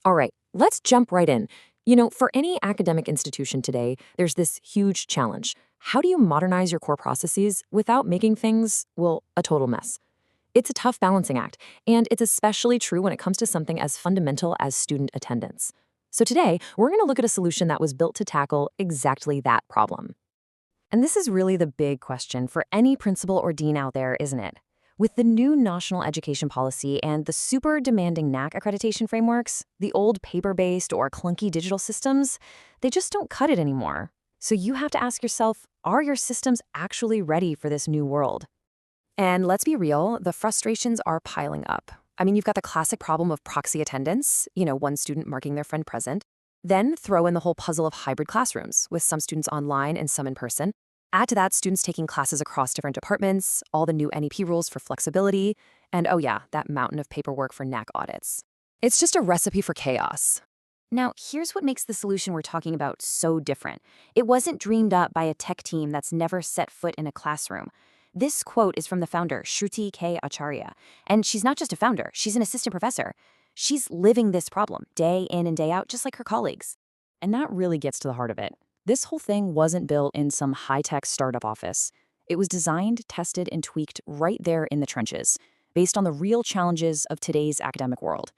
All right, let's jump right in. For any academic institution today, there's this huge challenge. How do you modernize your core processes without making things, well, a total mess? It's a tough balancing act, and it's especially true when it comes to something as fundamental as student attendance. So today, we're going to look at a solution that was built to tackle exactly that problem. And this is really the big question for any principal or dean out there, isn't it? With the new national education policy and the super demanding NAAC accreditation frameworks, the old paper-based or clunky digital systems, they just don't cut it anymore. So you have to ask yourself, are your systems actually ready for this new world? And let's be real, the frustrations are piling up. I mean, you've got the classic problem of proxy attendance, one student marking their friend present. Then throw in the whole puzzle of hybrid classrooms, with some students online and some in person. Add to that students taking classes across different departments, all the new NEP rules for flexibility, and oh yeah, that mountain of paperwork for NAAC audits. It's just a recipe for chaos. Now, here's what makes the solution we're talking about so different. It wasn't dreamed up by a tech team that's never set foot in a classroom. This quote is from the founder, Shruti K. Acharya. And she's not just a founder, she's an assistant professor. She's living this problem day in and day out, just like her colleagues. And that really gets to the heart of it. This whole thing wasn't built in some high-tech startup office. It was designed, tested, and tweaked right there in the trenches, based on the real challenges of today's academic world.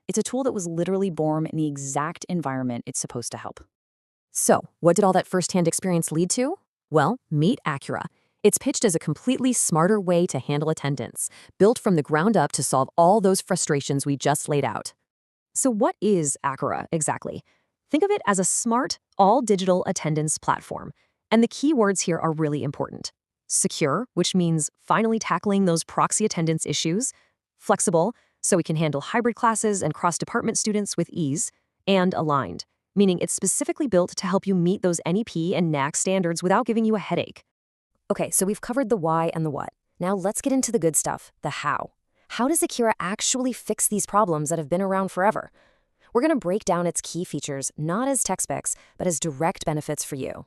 It's a tool that was literally born in the exact environment it's supposed to help. So, what did all that firsthand experience lead to? Well, meet Accura. It's pitched as a completely smarter way to handle attendance, built from the ground up to solve all those frustrations we just laid out. So what is Accura exactly? Think of it as a smart, all-digital attendance platform. And the key words here are really important. Secure, which means finally tackling those proxy attendance issues. Flexible, so we can handle hybrid classes and cross-department students with ease. And aligned, meaning it's specifically built to help you meet those NEP and NAAC standards without giving you a headache. Okay, so we've covered the why and the what. Now let's get into the good stuff, the how. How does Accura actually fix these problems that have been around forever? We're going to break down its key features, not as tech specs, but as direct benefits for you.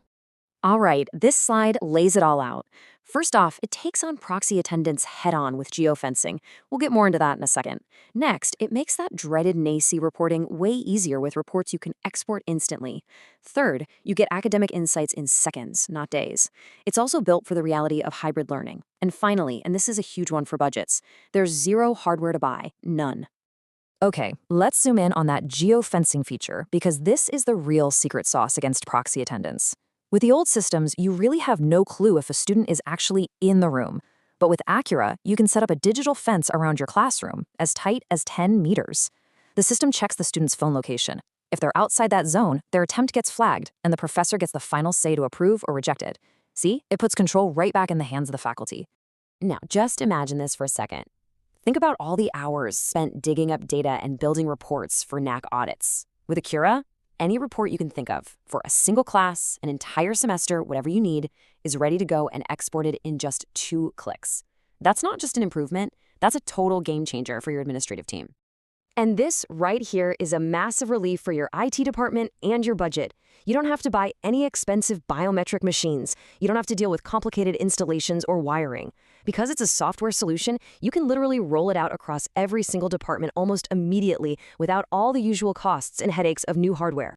All right, this slide lays it all out. First off, it takes on proxy attendance head-on with geofencing. We'll get more into that in a second. Next, it makes that dreaded NAAC reporting way easier with reports you can export instantly. Third, you get academic insights in seconds, not days. It's also built for the reality of hybrid learning. And finally, and this is a huge one for budgets, there's zero hardware to buy, none. Okay, let's zoom in on that geofencing feature because this is the real secret sauce against proxy attendance. With the old systems, you really have no clue if a student is actually in the room. But with Accura, you can set up a digital fence around your classroom, as tight as 10 meters. The system checks the student's phone location. If they're outside that zone, their attempt gets flagged, and the professor gets the final say to approve or reject it. See, it puts control right back in the hands of the faculty. Now, just imagine this for a second. Think about all the hours spent digging up data and building reports for NAAC audits. With Accura, any report you can think of for a single class, an entire semester, whatever you need, is ready to go and exported in just 2 clicks. That's not just an improvement, that's a total game changer for your administrative team. And this right here is a massive relief for your IT department and your budget. You don't have to buy any expensive biometric machines. You don't have to deal with complicated installations or wiring. Because it's a software solution, you can literally roll it out across every single department almost immediately without all the usual costs and headaches of new hardware.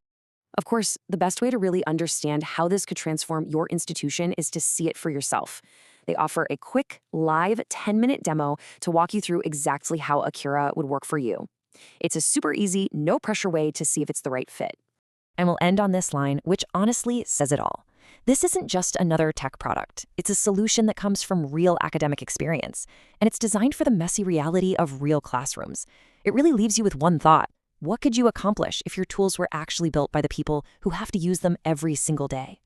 Of course, the best way to really understand how this could transform your institution is to see it for yourself. They offer a quick, live 10-minute demo to walk you through exactly how Accura would work for you. It's a super easy, no-pressure way to see if it's the right fit. And we'll end on this line, which honestly says it all. This isn't just another tech product. It's a solution that comes from real academic experience, and it's designed for the messy reality of real classrooms. It really leaves you with one thought. What could you accomplish if your tools were actually built by the people who have to use them every single day?